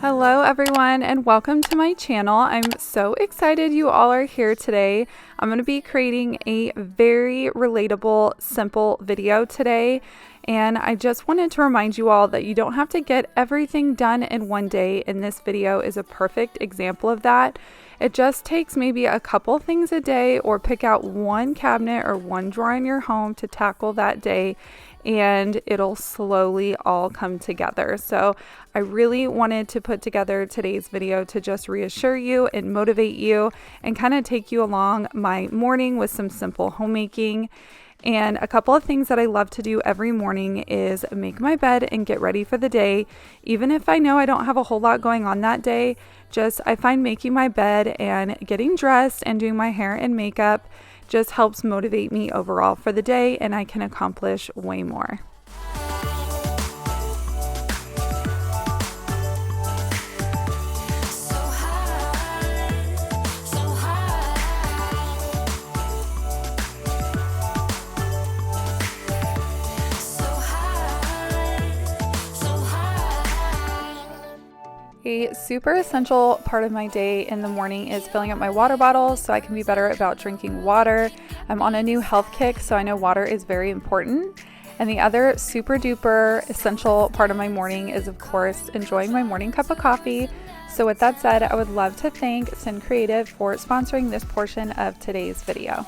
Hello everyone and welcome to my channel. I'm so excited you all are here today. I'm going to be creating a very relatable, simple video today. And I just wanted to remind you all that you don't have to get everything done in one day, and this video is a perfect example of that. It just takes maybe a couple things a day, or pick out one cabinet or one drawer in your home to tackle that day, and it'll slowly all come together. So I really wanted to put together today's video to just reassure you and motivate you and kind of take you along my morning with some simple homemaking. And a couple of things that I love to do every morning is make my bed and get ready for the day. Even if I know I don't have a whole lot going on that day, I find making my bed and getting dressed and doing my hair and makeup just helps motivate me overall for the day, and I can accomplish way more. A super essential part of my day in the morning is filling up my water bottle so I can be better about drinking water. I'm on a new health kick, so I know water is very important. And the other super duper essential part of my morning is, of course, enjoying my morning cup of coffee. So with that said, I would love to thank Sincreative for sponsoring this portion of today's video.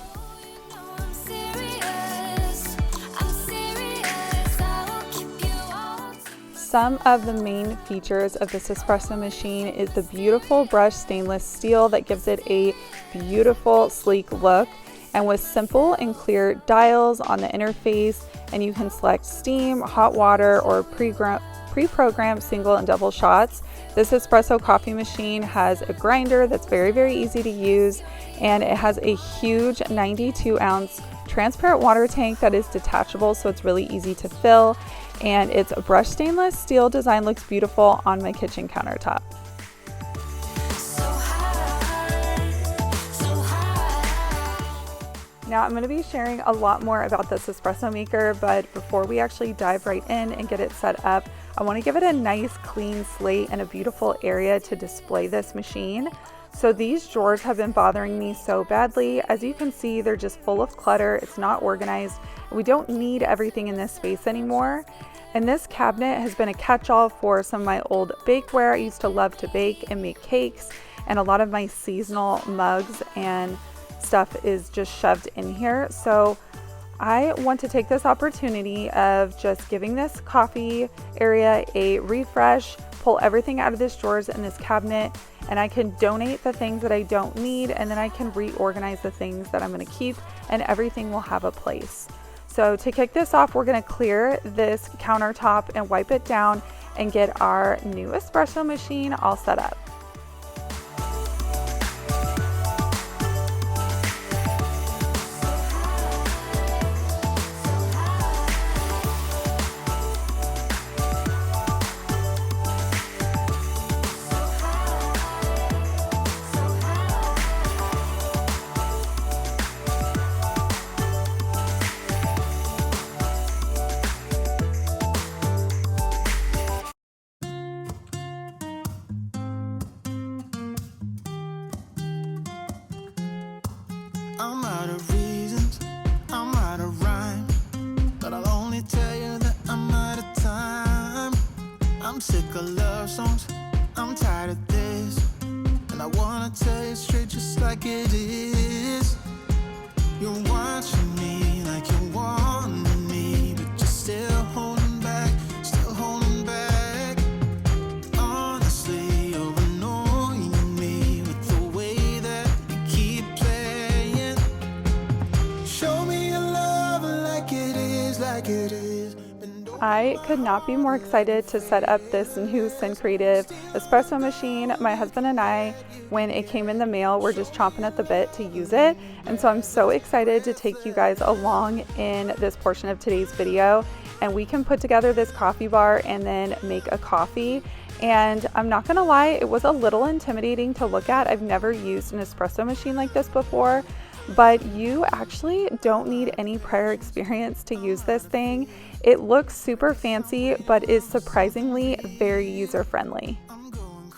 Some of the main features of this espresso machine is the beautiful brushed stainless steel that gives it a beautiful, sleek look, and with simple and clear dials on the interface, and you can select steam, hot water, or pre-programmed single and double shots. This espresso coffee machine has a grinder that's very easy to use, and it has a huge 92-ounce transparent water tank that is detachable, so it's really easy to fill. And its brushed stainless steel design looks beautiful on my kitchen countertop. Now I'm going to be sharing a lot more about this espresso maker, but before we actually dive right in and get it set up, I want to give it a nice clean slate and a beautiful area to display this machine. So these drawers have been bothering me so badly. As you can see, they're just full of clutter. It's not organized. We don't need everything in this space anymore. And this cabinet has been a catch-all for some of my old bakeware. I used to love to bake and make cakes, and a lot of my seasonal mugs and stuff is just shoved in here. So I want to take this opportunity of just giving this coffee area a refresh, pull everything out of this drawers in this cabinet, and I can donate the things that I don't need, and then I can reorganize the things that I'm going to keep, and everything will have a place. So to kick this off, we're going to clear this countertop and wipe it down and get our new espresso machine all set up. I'm out of reasons, I'm out of rhyme, but I'll only tell you that I'm out of time. I'm sick of love songs, I'm tired of this, and I wanna tell you straight just like it is. You're watching me like you want me, but you're still holding back, still holding back. Honestly, you're annoying me with the way that you keep playing. Show me your love like it is, like it is. I could not be more excited to set up this new Sincreative espresso machine. My husband and I, when it came in the mail, were just chomping at the bit to use it. And so I'm so excited to take you guys along in this portion of today's video. And we can put together this coffee bar and then make a coffee. And I'm not gonna lie, it was a little intimidating to look at. I've never used an espresso machine like this before. but you actually don't need any prior experience to use this thing. It looks super fancy, but is surprisingly very user-friendly. I'm going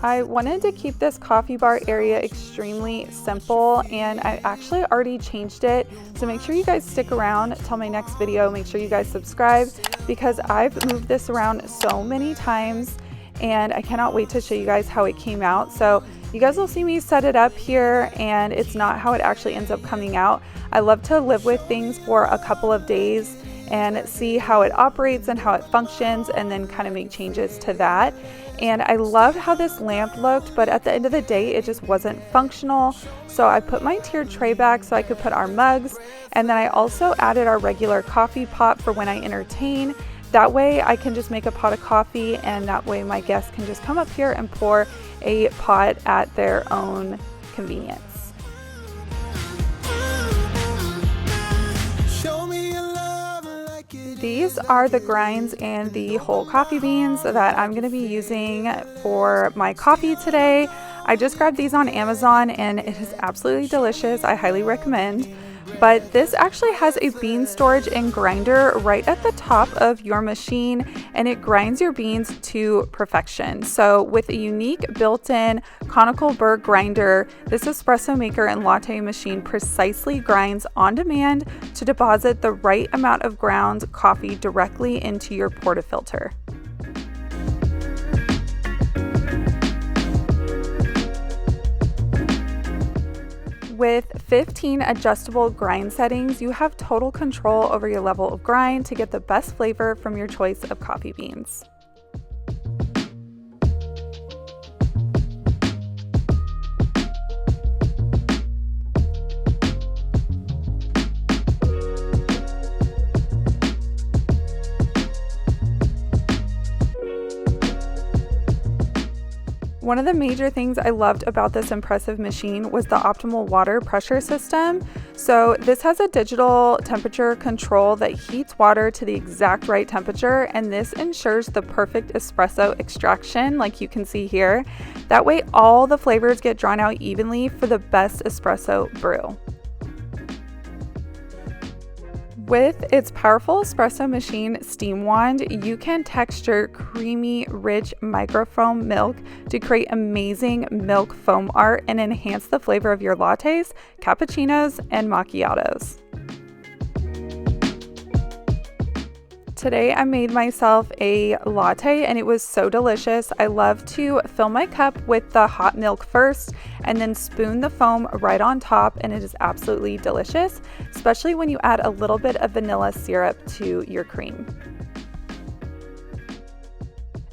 I wanted to keep this coffee bar area extremely simple, and I actually already changed it. So make sure you guys stick around till my next video. Make sure you guys subscribe because I've moved this around so many times and I cannot wait to show you guys how it came out. So you guys will see me set it up here and it's not how it actually ends up coming out. I love to live with things for a couple of days and see how it operates and how it functions and then kind of make changes to that. And I loved how this lamp looked, but at the end of the day, it just wasn't functional. So I put my tiered tray back so I could put our mugs. And then I also added our regular coffee pot for when I entertain. That way I can just make a pot of coffee, and that way my guests can just come up here and pour a pot at their own convenience. These are the grinds and the whole coffee beans that I'm going to be using for my coffee today. I just grabbed these on Amazon and it is absolutely delicious. I highly recommend. But this actually has a bean storage and grinder right at the top of your machine, and it grinds your beans to perfection. So with a unique built-in conical burr grinder, this espresso maker and latte machine precisely grinds on demand to deposit the right amount of ground coffee directly into your portafilter. With 15 adjustable grind settings, you have total control over your level of grind to get the best flavor from your choice of coffee beans. One of the major things I loved about this impressive machine was the optimal water pressure system. So this has a digital temperature control that heats water to the exact right temperature, and this ensures the perfect espresso extraction like you can see here. That way all the flavors get drawn out evenly for the best espresso brew. With its powerful espresso machine steam wand, you can texture creamy, rich microfoam milk to create amazing milk foam art and enhance the flavor of your lattes, cappuccinos, and macchiatos. Today I made myself a latte and it was so delicious. I love to fill my cup with the hot milk first and then spoon the foam right on top, and it is absolutely delicious, especially when you add a little bit of vanilla syrup to your cream.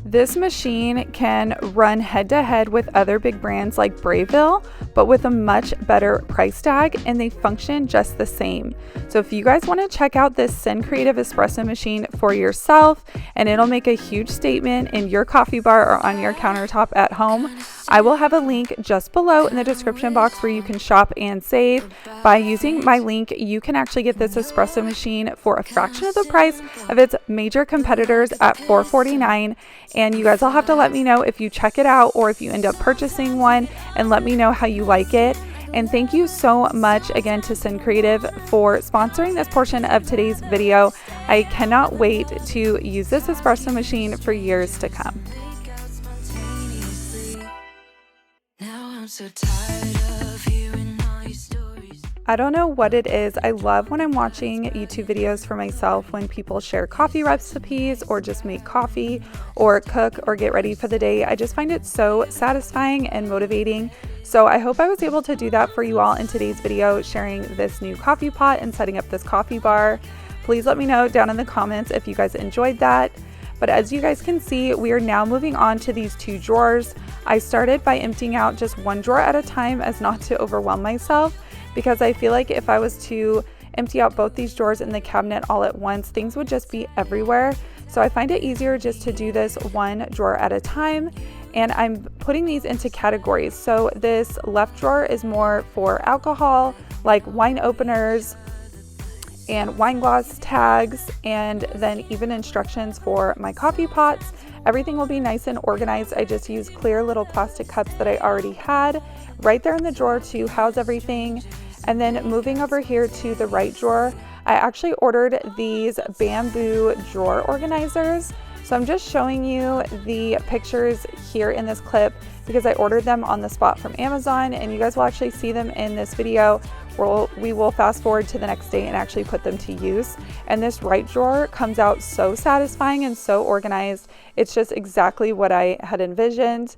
This machine can run head-to-head with other big brands like Brayville, but with a much better price tag, and they function just the same. So if you guys want to check out this Sincreative espresso machine for yourself, and it'll make a huge statement in your coffee bar or on your countertop at home, I will have a link just below in the description box where you can shop and save. By using my link, you can actually get this espresso machine for a fraction of the price of its major competitors at $4.49. And you guys all have to let me know if you check it out or if you end up purchasing one, and let me know how you like it. And thank you so much again to Sincreative for sponsoring this portion of today's video. I cannot wait to use this espresso machine for years to come. I don't know what it is. I love when I'm watching YouTube videos for myself when people share coffee recipes or just make coffee or cook or get ready for the day. I just find it so satisfying and motivating. So I hope I was able to do that for you all in today's video, sharing this new coffee pot and setting up this coffee bar. Please let me know down in the comments if you guys enjoyed that. But as you guys can see, we are now moving on to these two drawers. I started by emptying out just one drawer at a time as not to overwhelm myself, because I feel like if I was to empty out both these drawers in the cabinet all at once, things would just be everywhere. So I find it easier just to do this one drawer at a time. And I'm putting these into categories. So this left drawer is more for alcohol, like wine openers and wine glass tags, and then even instructions for my coffee pots. Everything will be nice and organized. I just use clear little plastic cups that I already had right there in the drawer to house everything. And then moving over here to the right drawer, I actually ordered these bamboo drawer organizers. So I'm just showing you the pictures here in this clip because I ordered them on the spot from Amazon, and you guys will actually see them in this video where we will fast forward to the next day and actually put them to use. And this right drawer comes out so satisfying and so organized. It's just exactly what I had envisioned.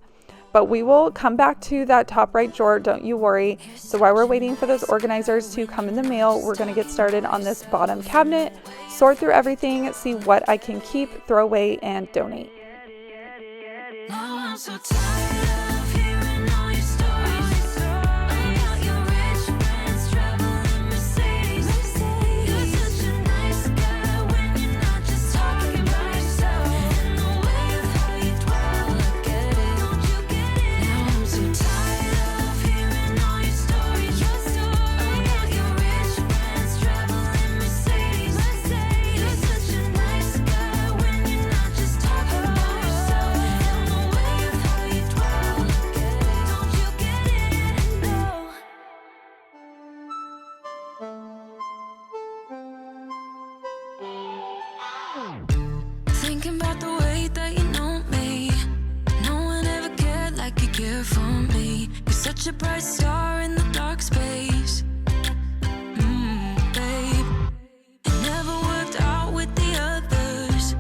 But we will come back to that top right drawer, don't you worry. So while we're waiting for those organizers to come in the mail, we're gonna get started on this bottom cabinet, sort through everything, see what I can keep, throw away, and donate. Now I'm so tired of hearing all your stories about your rich friends traveling Mercedes. You're such a nice guy when you're not just talking about yourself. And the way of how you dwell, I get it, don't you get it? Now I'm so tired of hearing all your stories about your rich friends traveling Mercedes. You're such a nice guy when you're not just talking about yourself. And the way of how you dwell, I get it, don't you get it? No. Thinking about the way that you know me. No one ever cared like you care for me. You're such a bright star in the dark space. Babe, it never worked out with the others.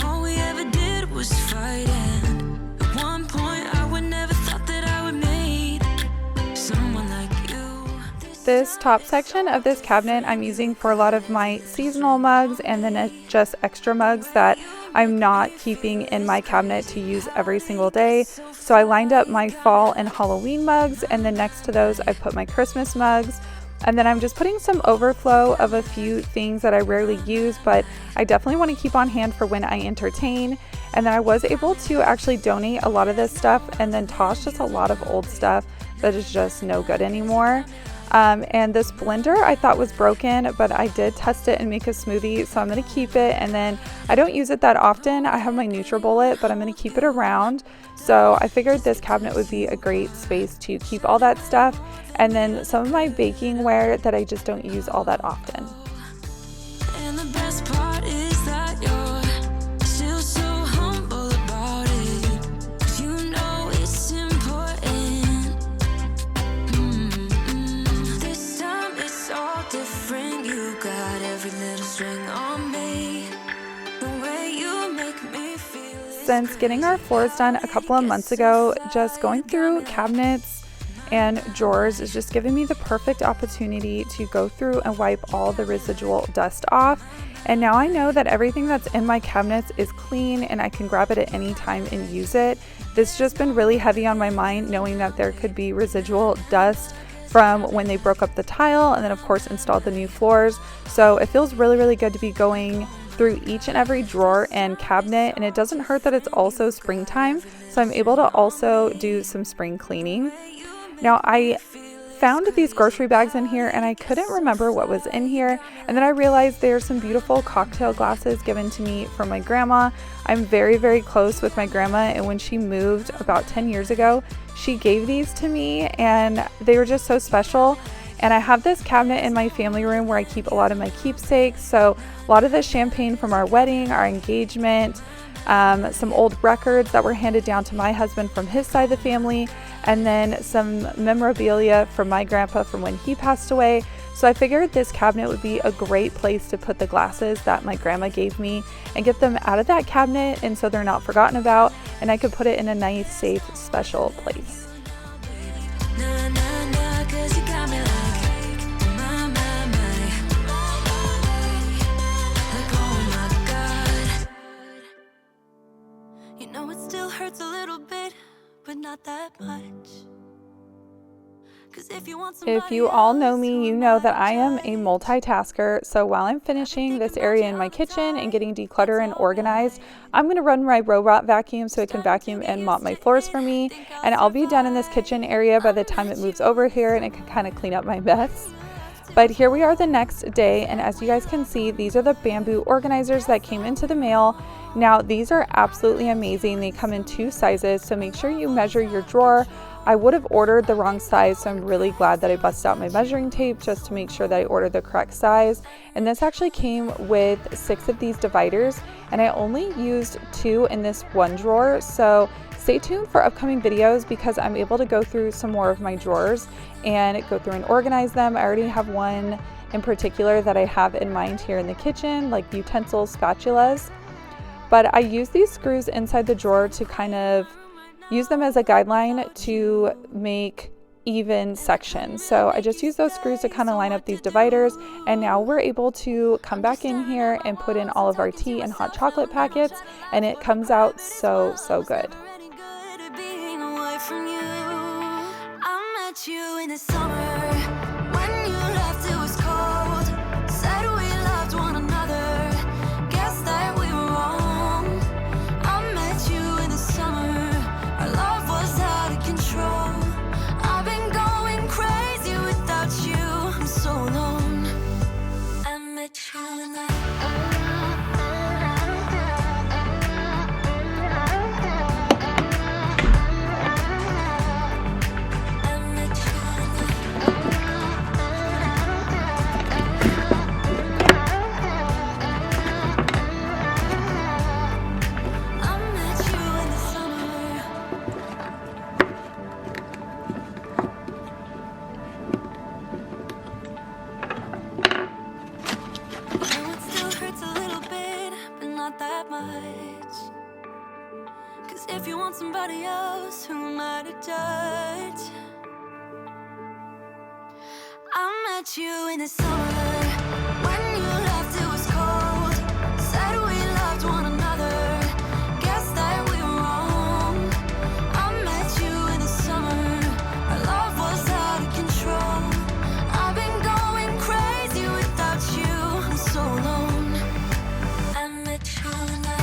All we ever did was fight, and at one point I would never thought that I would meet someone like you. This top section of this cabinet I'm using for a lot of my seasonal mugs, and then just extra mugs that I'm not keeping in my cabinet to use every single day. So I lined up my fall and Halloween mugs, and then next to those I put my Christmas mugs. And then I'm just putting some overflow of a few things that I rarely use, but I definitely want to keep on hand for when I entertain. And then I was able to actually donate a lot of this stuff and then toss just a lot of old stuff that is just no good anymore. And this blender I thought was broken, but I did test it and make a smoothie, so I'm going to keep it. And then I don't use it that often. I have my NutriBullet, but I'm going to keep it around. So I figured this cabinet would be a great space to keep all that stuff. And then some of my baking ware that I just don't use all that often. And the best part is that you're still so humble about it. 'Cause you know it's important. This time it's all different. You got every little string on me. The way you make me feel is Since getting our floors done a couple of months ago, just going through cabinets and drawers is just giving me the perfect opportunity to go through and wipe all the residual dust off. And now I know that everything that's in my cabinets is clean and I can grab it at any time and use it. This has just been really heavy on my mind, knowing that there could be residual dust from when they broke up the tile and then of course installed the new floors. So it feels really, really good to be going through each and every drawer and cabinet, and it doesn't hurt that it's also springtime, so I'm able to also do some spring cleaning. Now I found these grocery bags in here and I couldn't remember what was in here, and then I realized there's some beautiful cocktail glasses given to me from my grandma. I'm very, very close with my grandma, and when she moved about 10 years ago, she gave these to me and they were just so special. And I have this cabinet in my family room where I keep a lot of my keepsakes. So a lot of the champagne from our wedding, our engagement, some old records that were handed down to my husband from his side of the family, and then some memorabilia from my grandpa from when he passed away. So I figured this cabinet would be a great place to put the glasses that my grandma gave me and get them out of that cabinet, and so they're not forgotten about, and I could put it in a nice, safe, special place. nah, nah, nah, 'cause you got me like, my, like, oh my God. You know it still hurts a little bit, but not that much. 'Cause if you want If you all know me, you know that I am a multitasker. So while I'm finishing this area in my kitchen and getting decluttered and organized, I'm going to run my robot vacuum so it can vacuum and mop my floors for me. And I'll be done in this kitchen area by the time it moves over here, and it can kind of clean up my mess. But here we are the next day, and as you guys can see, these are the bamboo organizers that came into the mail. Now these are absolutely amazing. They come in 2 sizes, so make sure you measure your drawer. I would have ordered the wrong size, so I'm really glad that I busted out my measuring tape just to make sure that I ordered the correct size. And this actually came with 6 of these dividers, and I only used 2 in this one drawer. So stay tuned for upcoming videos because I'm able to go through some more of my drawers and go through and organize them. I already have one in particular that I have in mind here in the kitchen, like utensils, spatulas. But I use these screws inside the drawer to kind of use them as a guideline to make even sections. So I just use those screws to kind of line up these dividers, and now we're able to come back in here and put in all of our tea and hot chocolate packets, and it comes out so good. You in the summer when you left, it was cold. Said we loved one another. Guess that we were wrong. I met you in the summer. Our love was out of control. I've been going crazy without you for so long. I met you in the if you want somebody else, who am I to judge? I met you in the summer when you left, it was cold. Said we loved one another. Guess that we were wrong. I met you in the summer. Our love was out of control. I've been going crazy without you for so long. I met you in the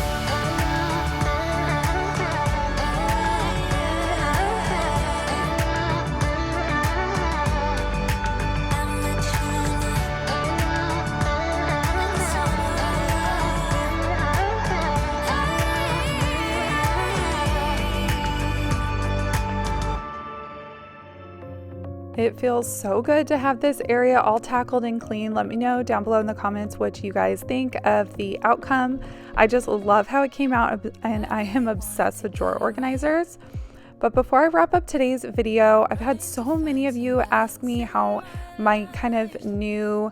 It feels so good to have this area all tackled and clean. Let me know down below in the comments what you guys think of the outcome. I just love how it came out, and I am obsessed with drawer organizers. But before I wrap up today's video, I've had so many of you ask me how my kind of new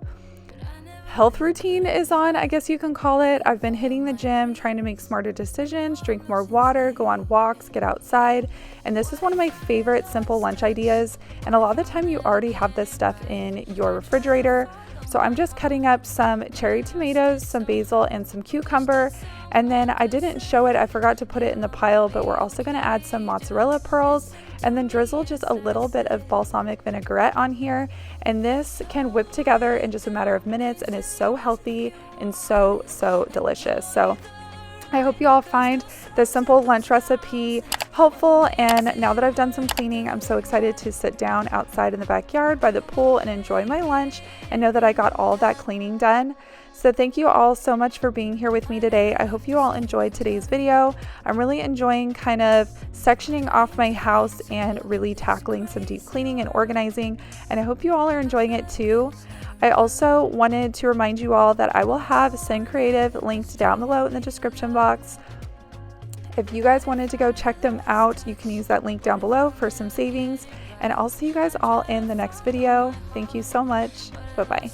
health routine is on, I guess you can call it. I've been hitting the gym, trying to make smarter decisions, drink more water, go on walks, get outside. And this is one of my favorite simple lunch ideas. And a lot of the time you already have this stuff in your refrigerator. So I'm just cutting up some cherry tomatoes, some basil, and some cucumber. And then I didn't show it, I forgot to put it in the pile, but we're also gonna add some mozzarella pearls and then drizzle just a little bit of balsamic vinaigrette on here. And this can whip together in just a matter of minutes and is so healthy and so delicious. So I hope you all find this simple lunch recipe helpful. And now that I've done some cleaning, I'm so excited to sit down outside in the backyard by the pool and enjoy my lunch and know that I got all of that cleaning done. So thank you all so much for being here with me today. I hope you all enjoyed today's video. I'm really enjoying kind of sectioning off my house and really tackling some deep cleaning and organizing, and I hope you all are enjoying it too. I also wanted to remind you all that I will have Sincreative linked down below in the description box. If you guys wanted to go check them out, you can use that link down below for some savings, and I'll see you guys all in the next video. Thank you so much. Bye-bye.